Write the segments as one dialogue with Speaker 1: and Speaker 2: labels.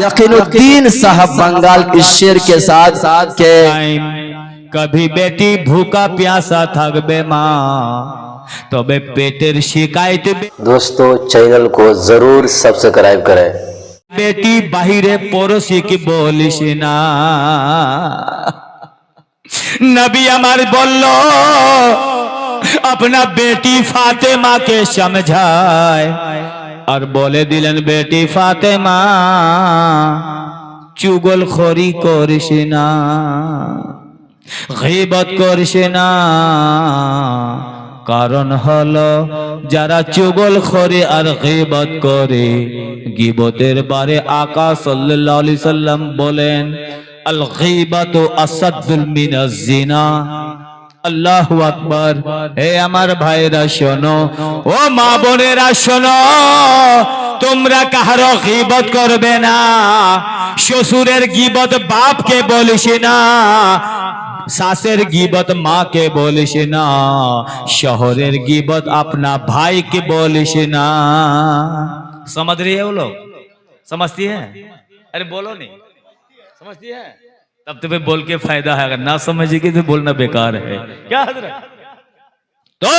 Speaker 1: यकीनुद्दीन साहब बंगाल इस शेर के साथ के
Speaker 2: कभी बेटी भूखा प्यासा थकबे माँ तबे पेटेर शिकायत।
Speaker 3: दोस्तों चैनल को जरूर सब्सक्राइब करें।
Speaker 2: बेटी बाहिरे पड़ोसी की बोलिस ना, नबी अमर बोलो अपना बेटी फातिमा के समझाए और बोले दिलन बेटी फातिमा चुगलखोरी करिस ना, गीबत करिस ना, कारण हलो যারা চুগলখোরি আর গীবত করে গীবতের বারে আকা সাল্লাল্লাহু আলাইহি সাল্লাম বলেন আল গীবাতু আসাদুল মিনাজ জিনা। আল্লাহু আকবার। হে আমার ভাইরা শোনো, ও মা বোনেরা শোনো, তোমরা কারো গীবত করবে না। শ্বশুরের গীবত বাপকে বলিস না, सासेर गीबत माँ के बोलिस ना, शोहरेर गीबत अपना भाई के बोलिस ना। समझ रही है वो लोग? समझती है? अरे बोलो नहीं, समझती है? तब तो फिर बोल के फायदा है, अगर ना समझेगी तो बोलना बेकार है। क्या हजरत? तो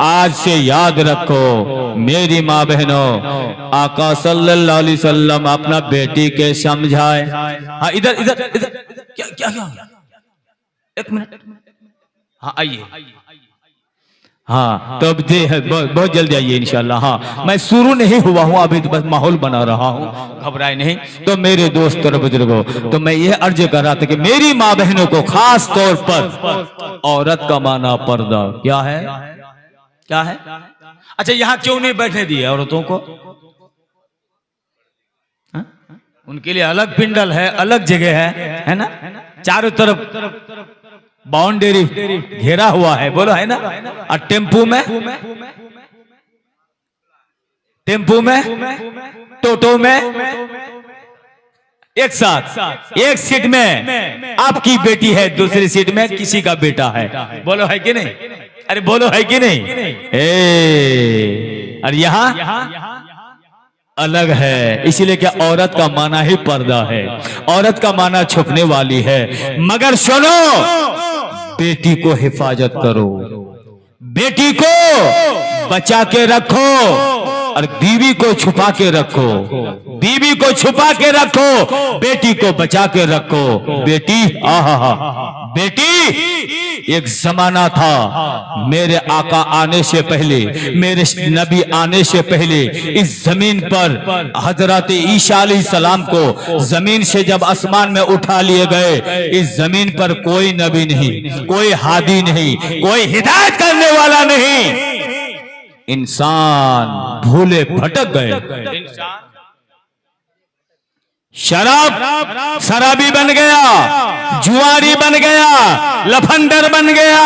Speaker 2: आज से याद रखो मेरी माँ बहनों, आका सल्लल्लाहु अलैहि वसल्लम अपना बेटी के समझाए। हाँ इधर इधर इधर, क्या क्या क्या, एक मिनट, हाँ आइए, हाँ तब दे है बहुत जल्दी आइए इंशाल्लाह। हाँ मैं शुरू नहीं हुआ हूँ अभी, तो बस माहौल बना रहा हूँ, घबराए नहीं। तो मेरे दोस्त और बुजुर्गों, तो मैं ये अर्ज कर रहा था कि मेरी माँ बहनों को खास तौर पर औरत का माना पर्दा क्या है, क्या है? अच्छा यहाँ क्यों नहीं बैठने दिए औरतों को? हा? उनके लिए अलग पिंडल है, अलग जगह है ना? चारों तरफ बाउंड्री घेरा हुआ है, बोलो है ना? और टेम्पू में टोटो में एक साथ एक सीट में आपकी बेटी है, दूसरी सीट में किसी का बेटा है, बोलो है कि नहीं? अरे बोलो है कि नहीं? और यहाँ अलग है, इसीलिए क्या औरत का माना ही पर्दा है, औरत का माना छुपने वाली है। मगर सुनो, बेटी को हिफाजत करो, बेटी को बचा के रखो और बीवी को छुपा के रखो, बीवी को छुपा के रखो, बेटी को बचा के रखो। बेटी आहा, बेटी एक जमाना था मेरे आका आने से पहले, मेरे नबी आने से पहले इस जमीन पर हजरत ईसा अलैहिस्सलाम को जमीन से जब आसमान में उठा लिए गए, इस जमीन पर कोई नबी नहीं, कोई हादी नहीं, कोई हिदायत करने वाला नहीं। इंसान भूले भटक गए, शराब शराबी बन गया, जुआरी बन गया, लफंडर बन गया।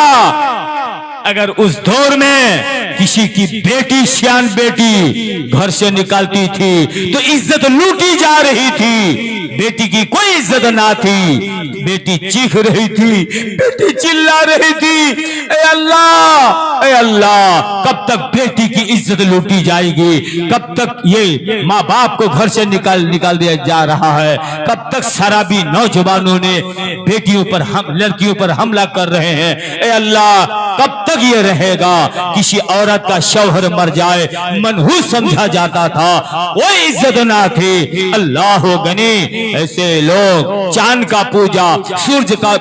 Speaker 2: अगर उस दौर में किसी की बेटी, सियान बेटी घर से निकलती थी तो इज्जत लूटी जा रही थी, बेटी की कोई इज्जत ना थी। बेटी चीख रही थी, बेटी चिल्ला रही थी, ए अल्लाह, ए अल्लाह, कब तक बेटी की इज्जत लूटी जाएगी? कब तक ये माँ बाप को घर से निकाल दिया जा रहा है? कब तक शराबी नौजवानों ने बेटियों पर लड़कियों पर हमला कर रहे हैं? ए अल्लाह, कब तक ये रहेगा? किसी औरत का शौहर मर जाए मनहूस समझा जाता था, कोई इज्जत ना थी। अल्लाह गनी, ऐसे लोग चांद का पूजा, सूरज का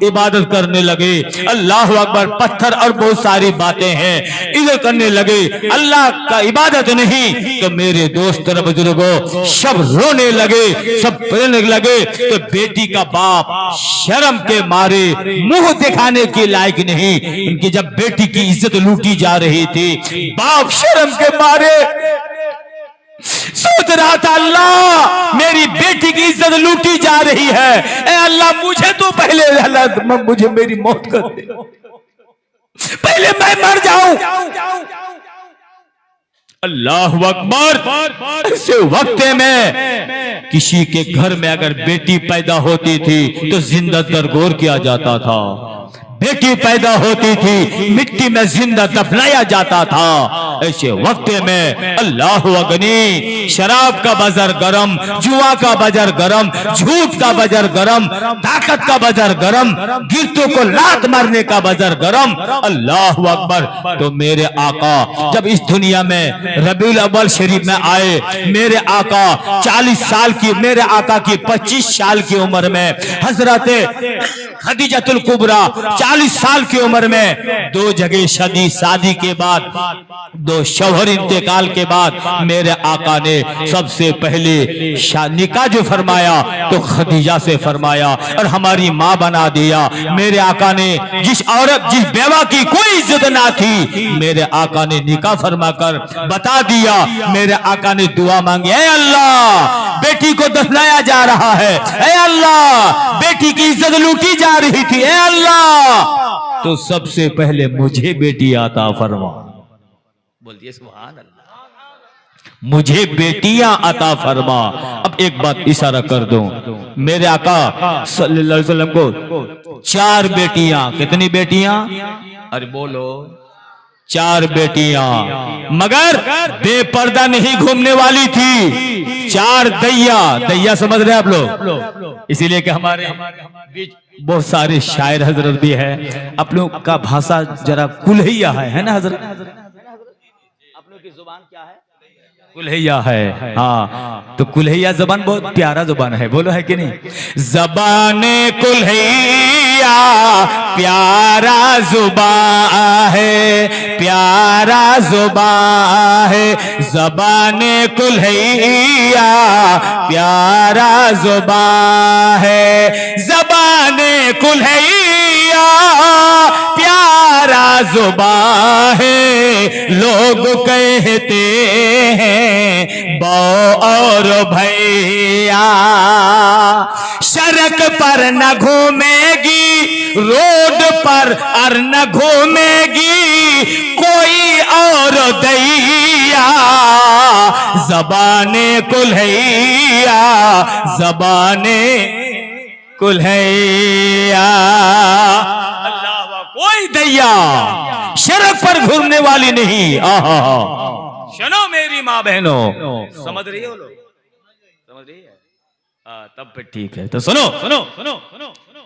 Speaker 2: इबादत करने लगे, अल्लाह अकबर, पत्थर और बहुत सारी बातें हैं इधर करने लगे, अल्लाह का इबादत नहीं। तो मेरे दोस्त और बुजुर्गों, सब रोने लगे, सब पढ़ने लगे। तो बेटी का बाप शर्म के मारे मुंह दिखाने के लायक नहीं, उनकी जब बेटी की इज्जत लूटी जा रही थी, बाप शर्म के मारे सोच रहा था, अल्लाह मेरी बेटी की इज्जत लूटी जा रही है, ए अल्लाह मुझे तो पहले, अल्लाह मुझे मेरी मौत कर दे, पहले मैं मर जाऊं। अल्लाह अकबर। ऐसे वक्त में किसी के घर में अगर बेटी पैदा होती थी तो जिंदा दरगोर किया जाता था। बेटी पैदा होती थी मिट्टी में जिंदा दफनाया जाता था। ऐसे वक्त में अल्लाह अगनी, शराब का बाजार गरम, जुआ का बाजार गरम, झूठ का बाजार गरम, ताकत का बाजार गरम, गिरतों को लात मारने का बाजार गरम। अल्लाह अकबर। तो मेरे आका जब इस दुनिया में रबीउल अव्वल शरीफ में आए, मेरे आका 40 साल की, मेरे आका की 25 साल की उम्र में हजरत खदीजतुल कुबरा 40 साल की उम्र में 2 जगह शादी के बाद, 2 शौहर इंतकाल के बाद मेरे आका ने सबसे पहले निकाह जो फरमाया तो खदीजा से फरमाया और हमारी माँ बना दिया। मेरे आका ने जिस औरत, जिस बेवा की कोई इज्जत ना थी, मेरे आका ने निकाह फरमाकर बता दिया। मेरे आका ने दुआ मांगी, ऐ अल्लाह बेटी को दफनाया जा रहा है, ऐ अल्लाह बेटी की इज्जत लूटी जा रही थी, ऐ अल्लाह तो सबसे पहले मुझे बेटी आता फरमा। बोलिए सुभान अल्लाह। मुझे बेटियां अता फरमा। अब एक बात इशारा कर दूं, मेरे आका सल्लल्लाहु अलैहि वसल्लम को 4 बेटियां, कितनी बेटियां? अरे बोलो, 4 बेटियां, मगर बेपर्दा नहीं घूमने वाली थी। 4 दैया समझ रहे हैं आप लोग? इसीलिए कि हमारे बीच बहुत सारे शायर हजरत भी है। आप लोग का भाषा जरा कुल्हैया है ना हजरत? आप लोग की जुबान क्या है? कुल्हैया है। हाँ, तो कुल्हैया जबान बहुत प्यारा जुबान है, बोलो है कि नहीं? जबाने कुल्हैया प्यारा जुबान है, प्यारा जुबान है, जबाने कुल्हैया प्यारा जुबान है, जबाने कुल्हैया प्यारा जुबान है। लोग कहते हैं बौ और भैया, सड़क पर न घूमेगी, रोड पर और न घूमेगी कोई और दैया, जबाने कुल्हैया, जबाने कुल्हैया। अल्लाह, कोई दैया सड़क पर घूमने वाली नहीं। आहा, सुनो मेरी माँ बहनों, समझ रही हो लोग? समझ रही है? तब फिर ठीक है। तो सुनो सुनो सुनो सुनो,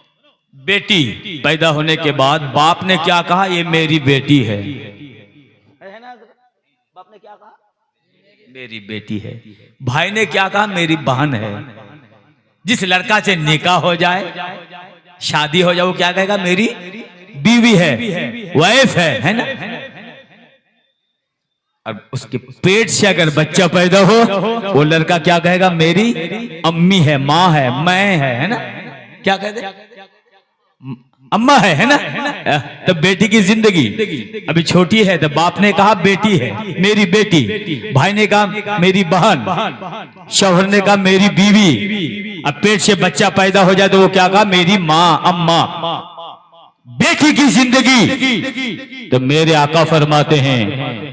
Speaker 2: बेटी पैदा होने के बाद बाप ने क्या कहा? ये मेरी बेटी है ना? बाप ने क्या कहा? मेरी बेटी है। भाई ने क्या कहा? मेरी बहन है। जिस लड़का से निकाह हो जाए, शादी हो जाए, वो क्या कहेगा? मेरी बीवी है, वाइफ है ना? अब उसके पेट से अगर बच्चा पैदा हो, वो लड़का क्या कहेगा? मेरी अम्मी है, माँ है, मैं है ना? क्या कहते? अम्मा है ना? तब बेटी की जिंदगी अभी छोटी है, तो बाप ने कहा बेटी है, मेरी बेटी। भाई ने कहा मेरी बहन, शौहर ने कहा मेरी बीवी। अब पेट से बच्चा पैदा हो जाए तो वो क्या कहा? मेरी माँ, अम्मा। बेटी की जिंदगी। तो मेरे आका फरमाते हैं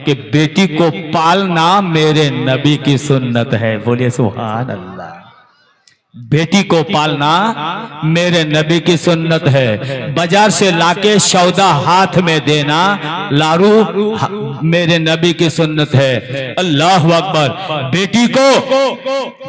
Speaker 2: कि बेटी को पालना मेरे नबी की सुन्नत है। बोलिए सुभान अल्लाह। बेटी को पालना मेरे नबी की सुन्नत है। बाजार से लाके सौदा हाथ में देना, लारू मेरे नबी की सुन्नत है। अल्लाह अकबर। बेटी को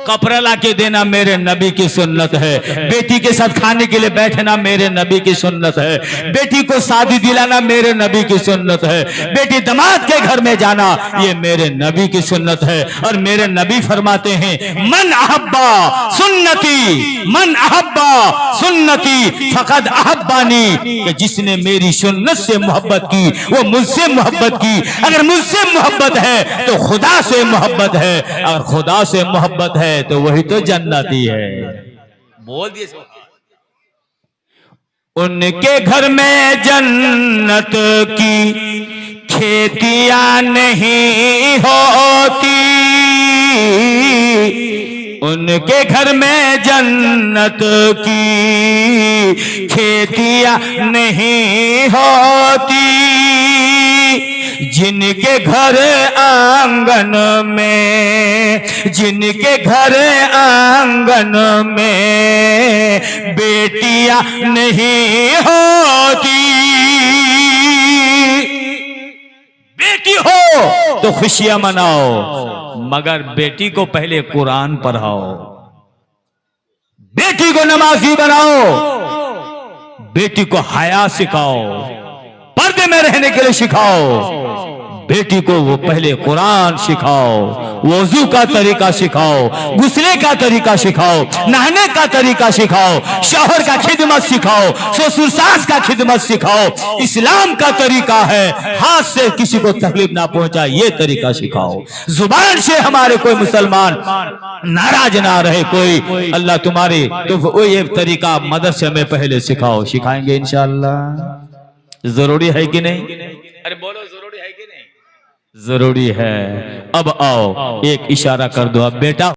Speaker 2: कपड़ा लाके देना मेरे नबी की सुन्नत है। बेटी के साथ खाने के लिए बैठना मेरे नबी की सुन्नत है। बेटी को शादी दिलाना मेरे नबी की सुन्नत है। बेटी दामाद के घर में जाना ये मेरे नबी की सुन्नत है। और मेरे नबी फरमाते हैं मन अहब्बा सुन्नत, मन अहब्बा सुन्नती फकद अहब्बानी, कि जिसने मेरी सुन्नत से मोहब्बत की वो मुझसे मोहब्बत की। अगर मुझसे मोहब्बत है तो खुदा से मोहब्बत है, अगर खुदा से मोहब्बत है तो वही तो जन्नती है। बोल दिए। उनके घर में जन्नत की खेतियां नहीं होती, उनके घर में जन्नत की खेतियां नहीं होती। जिनके घर आंगन में, जिनके घर आंगन में बेटियां नहीं होती, हो तो खुशियां मनाओ, मगर बेटी को पहले कुरान पढ़ाओ, बेटी को नमाजी बनाओ, बेटी को हया सिखाओ, पर्दे में रहने के लिए सिखाओ, बेटी को वो पहले कुरान सिखाओ, वजू का तरीका सिखाओ, गुस्ले का तरीका सिखाओ, नहाने का तरीका सिखाओ, शौहर का खिदमत सिखाओ, ससुर सास का खिदमत सिखाओ। इस्लाम का तरीका है हाथ से किसी को तकलीफ ना पहुंचाए, ये तरीका सिखाओ। जुबान से हमारे कोई मुसलमान नाराज ना रहे कोई, अल्लाह तुम्हारी, तो वो ये तरीका मदरसे में पहले सिखाओ, सिखाएंगे इंशाअल्लाह। जरूरी है कि नहीं? अरे बोलो, जरूरी है कि नहीं? जरूरी है। अब आओ एक इशारा कर दो, अब बेटा